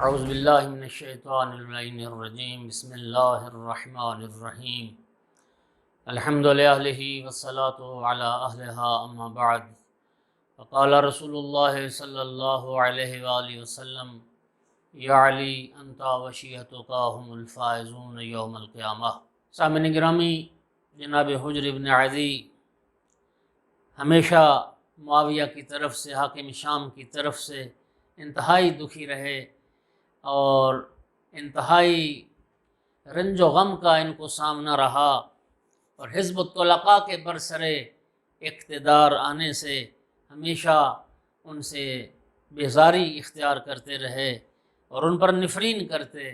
اعوذ باللہ من الشیطان اللعین الرجیم بسم اللہ الرحمن الرحیم الحمد للہ والصلاة علی اہلہا اما بعد فقال رسول اللہ صلی اللہ علیہ وآلہ وسلم یا علی انت وشیعتک هم الفائزون یوم القیامہ۔ سامعین گرامی، جناب حجر بن عدی ہمیشہ معاویہ کی طرف سے، حاکم شام کی طرف سے انتہائی دکھی رہے اور انتہائی رنج و غم کا ان کو سامنا رہا، اور حزب الطلقاء کے برسرے اقتدار آنے سے ہمیشہ ان سے بیزاری اختیار کرتے رہے اور ان پر نفرین کرتے،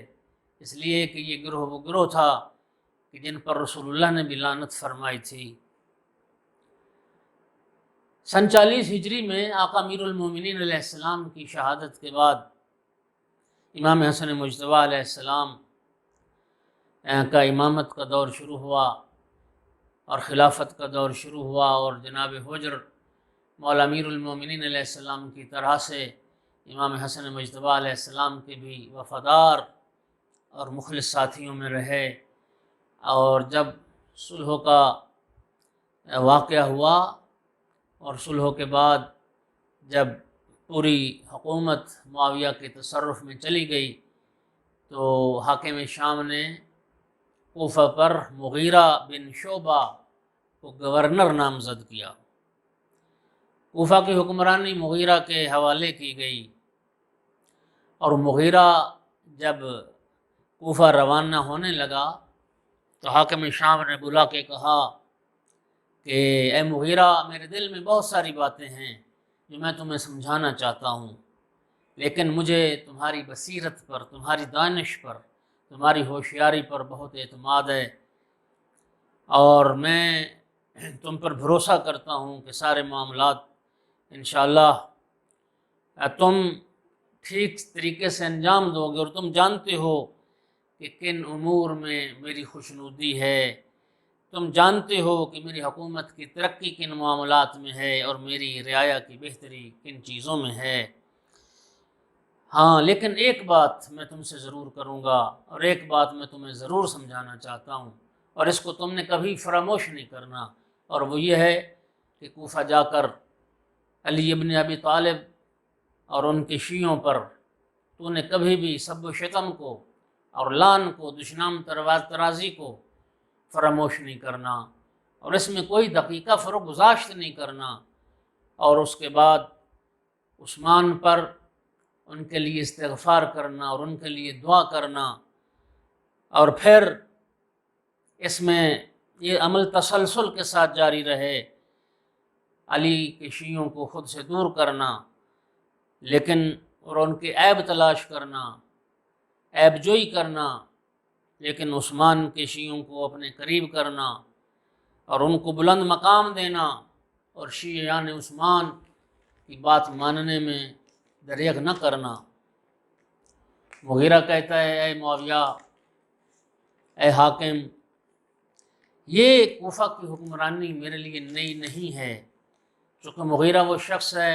اس لیے کہ یہ گروہ وہ گروہ تھا کہ جن پر رسول اللہ نے بھی لعنت فرمائی تھی۔ سن 40 ہجری میں آقا امیر المومنین علیہ السلام کی شہادت کے بعد امام حسن مجتبیٰ علیہ السلام کا امامت کا دور شروع ہوا اور خلافت کا دور شروع ہوا، اور جناب حجر مولا امیر المومنین علیہ السلام کی طرح سے امام حسن مجتبیٰ علیہ السلام کے بھی وفادار اور مخلص ساتھیوں میں رہے، اور جب صلح کا واقعہ ہوا اور صلح کے بعد جب پوری حکومت معاویہ کے تصرف میں چلی گئی تو حاکم شام نے کوفہ پر مغیرہ بن شعبہ کو گورنر نامزد کیا۔ کوفہ کی حکمرانی مغیرہ کے حوالے کی گئی، اور مغیرہ جب کوفہ روانہ ہونے لگا تو حاکم شام نے بلا کے کہا کہ اے مغیرہ، میرے دل میں بہت ساری باتیں ہیں جو میں تمہیں سمجھانا چاہتا ہوں، لیکن مجھے تمہاری بصیرت پر، تمہاری دانش پر، تمہاری ہوشیاری پر بہت اعتماد ہے، اور میں تم پر بھروسہ کرتا ہوں کہ سارے معاملات انشاءاللہ تم ٹھیک طریقے سے انجام دو گے، اور تم جانتے ہو کہ کن امور میں میری خوشنودی ہے، تم جانتے ہو کہ میری حکومت کی ترقی کن معاملات میں ہے اور میری رعایا کی بہتری کن چیزوں میں ہے۔ ہاں، لیکن ایک بات میں تم سے ضرور کروں گا، اور ایک بات میں تمہیں ضرور سمجھانا چاہتا ہوں، اور اس کو تم نے کبھی فراموش نہیں کرنا، اور وہ یہ ہے کہ کوفہ جا کر علی ابن ابی طالب اور ان کے شیعوں پر تو نے کبھی بھی سب و شتم کو اور لعن کو، دشنام ترازی کو فراموش نہیں کرنا، اور اس میں کوئی دقیقہ فروگزاشت نہیں کرنا، اور اس کے بعد عثمان پر ان کے لیے استغفار کرنا اور ان کے لیے دعا کرنا، اور پھر اس میں یہ عمل تسلسل کے ساتھ جاری رہے، علی کے شیعوں کو خود سے دور کرنا، لیکن اور ان کے عیب تلاش کرنا، عیب جوئی کرنا، لیکن عثمان کے شیعوں کو اپنے قریب کرنا اور ان کو بلند مقام دینا، اور شیعان عثمان کی بات ماننے میں دریغ نہ کرنا۔ مغیرہ کہتا ہے اے معاویہ، اے حاکم، یہ کوفہ کی حکمرانی میرے لیے نئی نہیں ہے، چونکہ مغیرہ وہ شخص ہے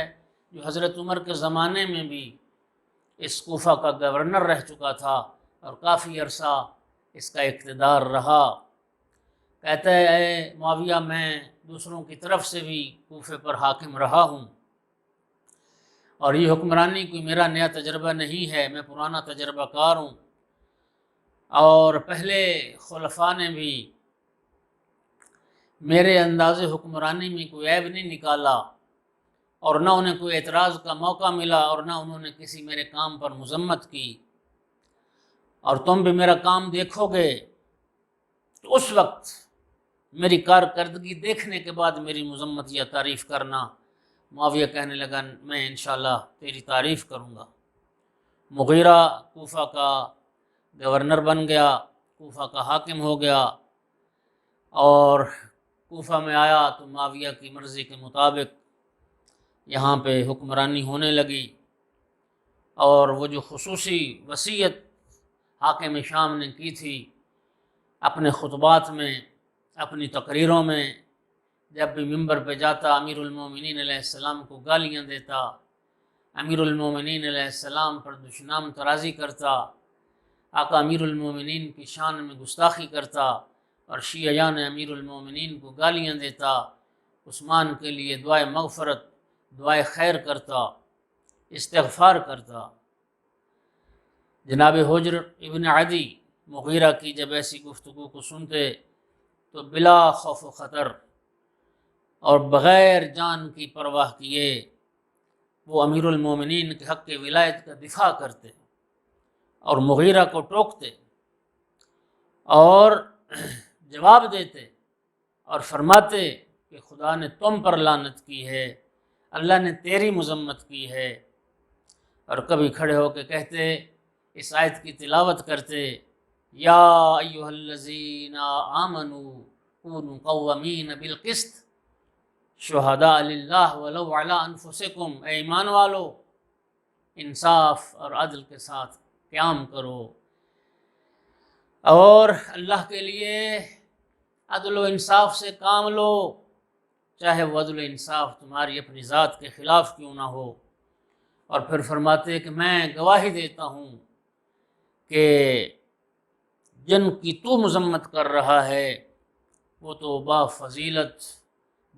جو حضرت عمر کے زمانے میں بھی اس کوفہ کا گورنر رہ چکا تھا اور کافی عرصہ اس کا اقتدار رہا۔ کہتا ہے اے معاویہ، میں دوسروں کی طرف سے بھی کوفے پر حاکم رہا ہوں، اور یہ حکمرانی کوئی میرا نیا تجربہ نہیں ہے، میں پرانا تجربہ کار ہوں، اور پہلے خلفاء نے بھی میرے انداز حکمرانی میں کوئی عیب نہیں نکالا، اور نہ انہیں کوئی اعتراض کا موقع ملا، اور نہ انہوں نے کسی میرے کام پر مذمت کی، اور تم بھی میرا کام دیکھو گے تو اس وقت میری کارکردگی دیکھنے کے بعد میری مذمت یا تعریف کرنا۔ معاویہ کہنے لگا میں انشاءاللہ تیری تعریف کروں گا۔ مغیرہ کوفہ کا گورنر بن گیا، کوفہ کا حاکم ہو گیا، اور کوفہ میں آیا تو معاویہ کی مرضی کے مطابق یہاں پہ حکمرانی ہونے لگی، اور وہ جو خصوصی وصیت حاکم شام نے کی تھی اپنے خطبات میں، اپنی تقریروں میں، جب بھی ممبر پہ جاتا امیر المومنین علیہ السلام کو گالیاں دیتا امیر المومنین علیہ السلام پر دشنام ترازی کرتا، آقا امیر المومنین کی شان میں گستاخی کرتا اور شیعیان امیر المومنین کو گالیاں دیتا، عثمان کے لیے دعائے مغفرت، دعائے خیر کرتا، استغفار کرتا۔ جناب حجر ابن عدی مغیرہ کی جب ایسی گفتگو کو سنتے تو بلا خوف و خطر اور بغیر جان کی پرواہ کیے وہ امیر المومنین کے حق ولایت کا دفاع کرتے اور مغیرہ کو ٹوکتے اور جواب دیتے اور فرماتے کہ خدا نے تم پر لعنت کی ہے، اللہ نے تیری مذمت کی ہے۔ اور کبھی کھڑے ہو کے کہتے، اس آیت کی تلاوت کرتے، یا ایھا الذین آمنوا کونوا قوامین بالقسط شہداء للہ ولو علی انفسکم، اے ایمان والو انصاف اور عدل کے ساتھ قیام کرو اور اللہ کے لیے عدل و انصاف سے کام لو، چاہے وہ عدل و انصاف تمہاری اپنی ذات کے خلاف کیوں نہ ہو۔ اور پھر فرماتے کہ میں گواہی دیتا ہوں کہ جن کی تو مذمت کر رہا ہے وہ تو با فضیلت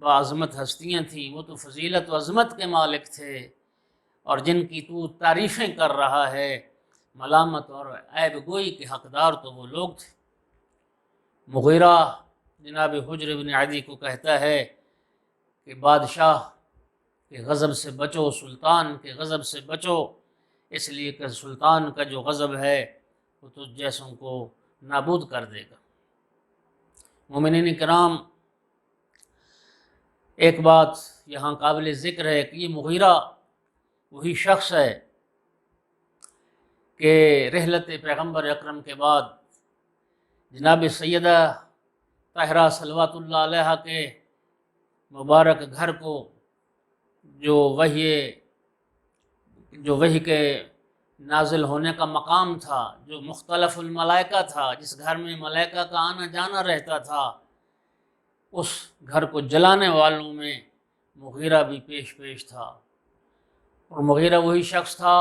با عظمت ہستیاں تھیں، وہ تو فضیلت و عظمت کے مالک تھے، اور جن کی تو تعریفیں کر رہا ہے ملامت اور عیب گوئی کے حقدار تو وہ لوگ تھے۔ مغیرہ جناب حجر بن عدی کو کہتا ہے کہ بادشاہ کے غضب سے بچو، سلطان کے غضب سے بچو، اس لیے کہ سلطان کا جو غضب ہے وہ تو جیسوں کو نابود کر دے گا۔ مومنین کرام، ایک بات یہاں قابل ذکر ہے کہ یہ مغیرہ وہی شخص ہے کہ رحلت پیغمبر اکرم کے بعد جناب سیدہ طاہرہ صلوات اللہ علیہ کے مبارک گھر کو جو وحی کے نازل ہونے کا مقام تھا، جو مختلف الملائکہ تھا، جس گھر میں ملائکہ کا آنا جانا رہتا تھا، اس گھر کو جلانے والوں میں مغیرہ بھی پیش تھا۔ اور مغیرہ وہی شخص تھا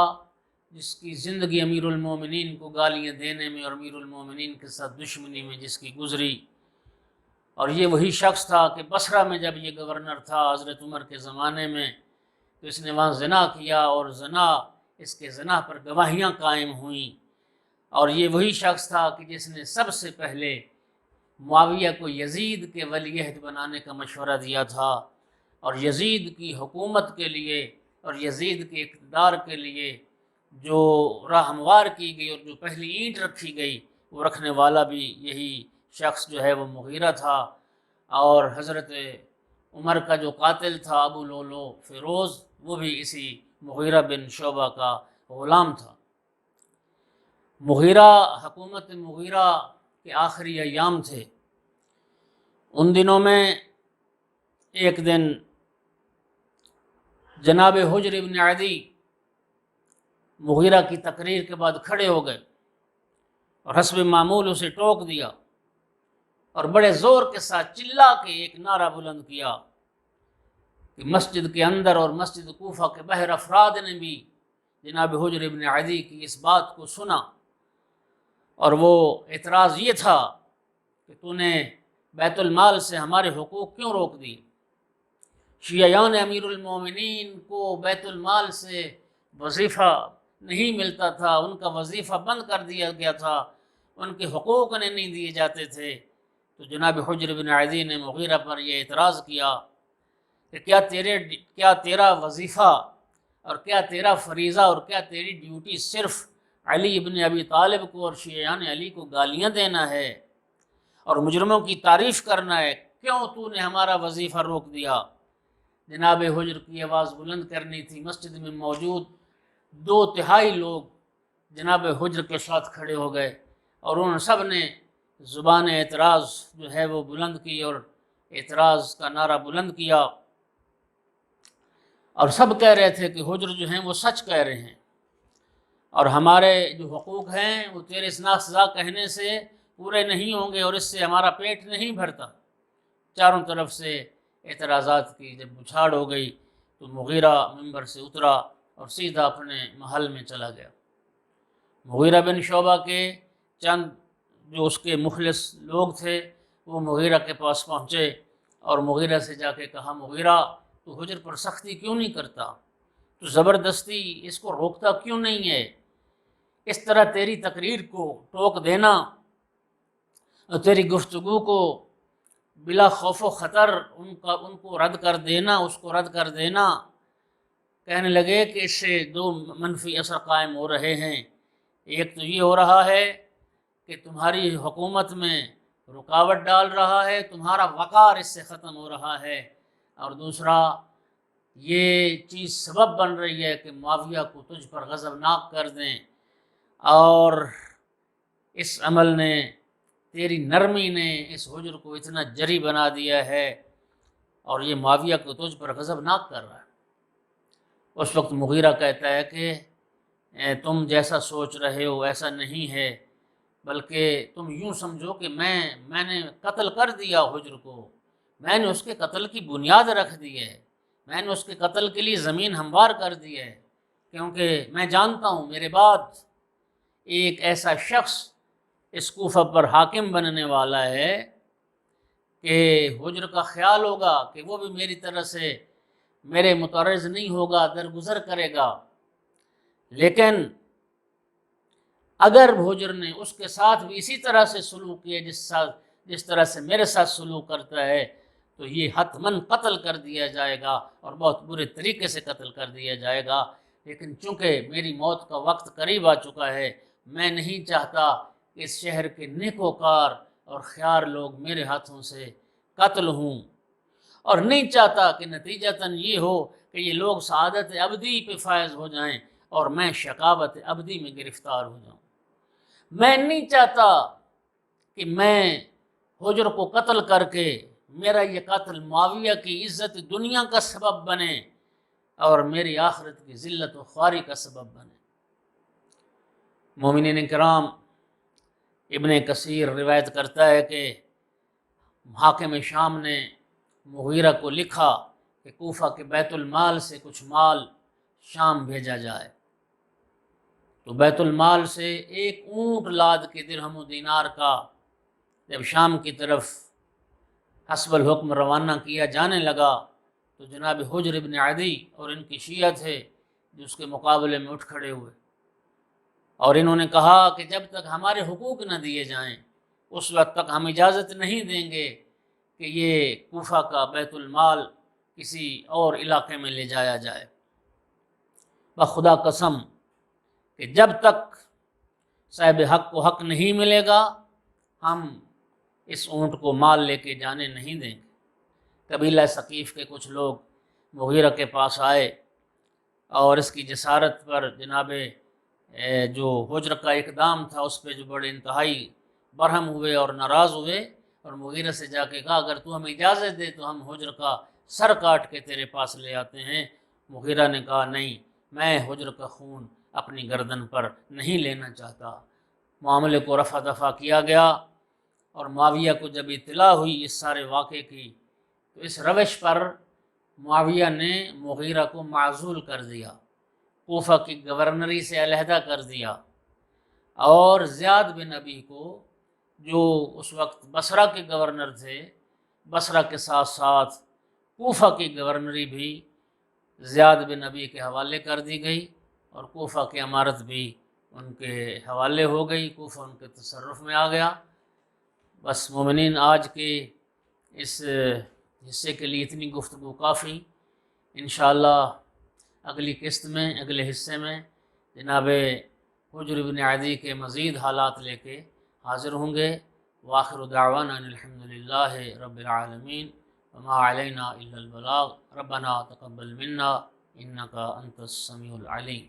جس کی زندگی امیر المومنین کو گالیاں دینے میں اور امیر المومنین کے ساتھ دشمنی میں جس کی گزری، اور یہ وہی شخص تھا کہ بصرہ میں جب یہ گورنر تھا حضرت عمر کے زمانے میں تو اس نے وہاں زنا کیا اور اس کے زنا پر گواہیاں قائم ہوئیں، اور یہ وہی شخص تھا کہ جس نے سب سے پہلے معاویہ کو یزید کے ولی عہد بنانے کا مشورہ دیا تھا، اور یزید کی حکومت کے لیے اور یزید کے اقتدار کے لیے جو راہ ہموار کی گئی اور جو پہلی اینٹ رکھی گئی وہ رکھنے والا بھی یہی شخص جو ہے وہ مغیرہ تھا، اور حضرت عمر کا جو قاتل تھا ابو لولو فیروز وہ بھی اسی مغیرہ بن شعبہ کا غلام تھا۔ حکومت مغیرہ کے آخری ایام تھے۔ ان دنوں میں ایک دن جناب حجر بن عدی مغیرہ کی تقریر کے بعد کھڑے ہو گئے اور حسب معمول اسے ٹوک دیا اور بڑے زور کے ساتھ چلا کے ایک نعرہ بلند کیا کہ مسجد کے اندر اور مسجد کوفہ کے باہر افراد نے بھی جناب حجر بن عدی کی اس بات کو سنا، اور وہ اعتراض یہ تھا کہ تو نے بیت المال سے ہمارے حقوق کیوں روک دی؟ شیعیان امیر المومنین کو بیت المال سے وظیفہ نہیں ملتا تھا، ان کا وظیفہ بند کر دیا گیا تھا، ان کے حقوق انہیں نہیں دیے جاتے تھے۔ تو جناب حجر بن عدی نے مغیرہ پر یہ اعتراض کیا کہ کیا تیرا وظیفہ اور کیا تیرا فریضہ اور کیا تیری ڈیوٹی صرف علی ابن ابی طالب کو اور شیعیان علی کو گالیاں دینا ہے اور مجرموں کی تعریف کرنا ہے؟ کیوں تو نے ہمارا وظیفہ روک دیا؟ جناب حجر کی آواز بلند کرنی تھی۔ مسجد میں موجود 2/3 لوگ جناب حجر کے ساتھ کھڑے ہو گئے اور ان سب نے زبان اعتراض جو ہے وہ بلند کی اور اعتراض کا نعرہ بلند کیا، اور سب کہہ رہے تھے کہ حجر جو ہیں وہ سچ کہہ رہے ہیں اور ہمارے جو حقوق ہیں وہ تیرے اس ناسزا کہنے سے پورے نہیں ہوں گے اور اس سے ہمارا پیٹ نہیں بھرتا۔ چاروں طرف سے اعتراضات کی جب بچھاڑ ہو گئی تو مغیرہ منبر سے اترا اور سیدھا اپنے محل میں چلا گیا۔ مغیرہ بن شعبہ کے چند جو اس کے مخلص لوگ تھے وہ مغیرہ کے پاس پہنچے اور مغیرہ سے جا کے کہا، مغیرہ تو حجر پر سختی کیوں نہیں کرتا، تو زبردستی اس کو روکتا کیوں نہیں ہے؟ اس طرح تیری تقریر کو ٹوک دینا اور تیری گفتگو کو بلا خوف و خطر ان کو رد کر دینا، اس کو رد کر دینا۔ کہنے لگے کہ اس سے دو منفی اثر قائم ہو رہے ہیں۔ ایک تو یہ ہو رہا ہے کہ تمہاری حکومت میں رکاوٹ ڈال رہا ہے، تمہارا وقار اس سے ختم ہو رہا ہے، اور دوسرا یہ چیز سبب بن رہی ہے کہ معاویہ کو تجھ پر غضبناک کر دیں، اور اس عمل نے، تیری نرمی نے اس حجر کو اتنا جری بنا دیا ہے، اور یہ معاویہ کو تجھ پر غضبناک کر رہا ہے۔ اس وقت مغیرہ کہتا ہے کہ تم جیسا سوچ رہے ہو ایسا نہیں ہے، بلکہ تم یوں سمجھو کہ میں نے قتل کر دیا حجر کو، میں نے اس کے قتل کی بنیاد رکھ دی ہے، میں نے اس کے قتل کے لیے زمین ہموار کر دی ہے، کیونکہ میں جانتا ہوں میرے بعد ایک ایسا شخص اس کوفہ پر حاکم بننے والا ہے کہ حجر کا خیال ہوگا کہ وہ بھی میری طرح سے میرے متعرض نہیں ہوگا، درگزر کرے گا، لیکن اگر حجر نے اس کے ساتھ بھی اسی طرح سے سلوک کیا جس طرح سے میرے ساتھ سلوک کرتا ہے تو یہ حتماً قتل کر دیا جائے گا اور بہت برے طریقے سے قتل کر دیا جائے گا۔ لیکن چونکہ میری موت کا وقت قریب آ چکا ہے، میں نہیں چاہتا کہ اس شہر کے نیکوکار اور خیار لوگ میرے ہاتھوں سے قتل ہوں، اور نہیں چاہتا کہ نتیجتاً یہ ہو کہ یہ لوگ سعادت ابدی پہ فائز ہو جائیں اور میں شقاوت ابدی میں گرفتار ہو جاؤں۔ میں نہیں چاہتا کہ میں حجر کو قتل کر کے میرا یہ قتل معاویہ کی عزت دنیا کا سبب بنے اور میری آخرت کی ذلت و خواری کا سبب بنے۔ مومنین کرام، ابن کثیر روایت کرتا ہے کہ حاکم شام نے مغیرہ کو لکھا کہ کوفہ کے بیت المال سے کچھ مال شام بھیجا جائے، تو بیت المال سے ایک اونٹ لاد کے درہم و دینار کا جب شام کی طرف حسب الحکم روانہ کیا جانے لگا تو جناب حجر ابن عدی اور ان کی شیعہ تھے جو اس کے مقابلے میں اٹھ کھڑے ہوئے، اور انہوں نے کہا کہ جب تک ہمارے حقوق نہ دیے جائیں اس وقت تک ہم اجازت نہیں دیں گے کہ یہ کوفہ کا بیت المال کسی اور علاقے میں لے جایا جائے۔ بخدا قسم کہ جب تک صاحب حق کو حق نہیں ملے گا ہم اس اونٹ کو مال لے کے جانے نہیں دیں گے۔ قبیلہ ثقیف کے کچھ لوگ مغیرہ کے پاس آئے اور اس کی جسارت پر جناب جو حجر کا اقدام تھا اس پہ جو بڑے انتہائی برہم ہوئے اور ناراض ہوئے، اور مغیرہ سے جا کے کہا اگر تو ہمیں اجازت دے تو ہم حجر کا سر کاٹ کے تیرے پاس لے آتے ہیں۔ مغیرہ نے کہا نہیں، میں حجر کا خون اپنی گردن پر نہیں لینا چاہتا۔ معاملے کو رفع دفع کیا گیا، اور معاویہ کو جب اطلاع ہوئی اس سارے واقعے کی تو اس روش پر معاویہ نے مغیرہ کو معزول کر دیا، کوفہ کی گورنری سے علیحدہ کر دیا، اور زیاد بن ابی کو جو اس وقت بصرہ کے گورنر تھے، بصرہ کے ساتھ ساتھ کوفہ کی گورنری بھی زیاد بن ابی کے حوالے کر دی گئی، اور کوفہ کی امارت بھی ان کے حوالے ہو گئی، کوفہ ان کے تصرف میں آ گیا۔ بس مومنین، آج کے اس حصے کے لیے اتنی گفتگو کافی۔ انشاءاللہ اگلی قسط میں، اگلے حصے میں جناب حجر بن عدی کے مزید حالات لے کے حاضر ہوں گے۔ وآخر دعوانا ان الحمدللہ رب العالمین وما علینا الا البلاغ ربنا تقبل منا انک انت السمیع العلیم۔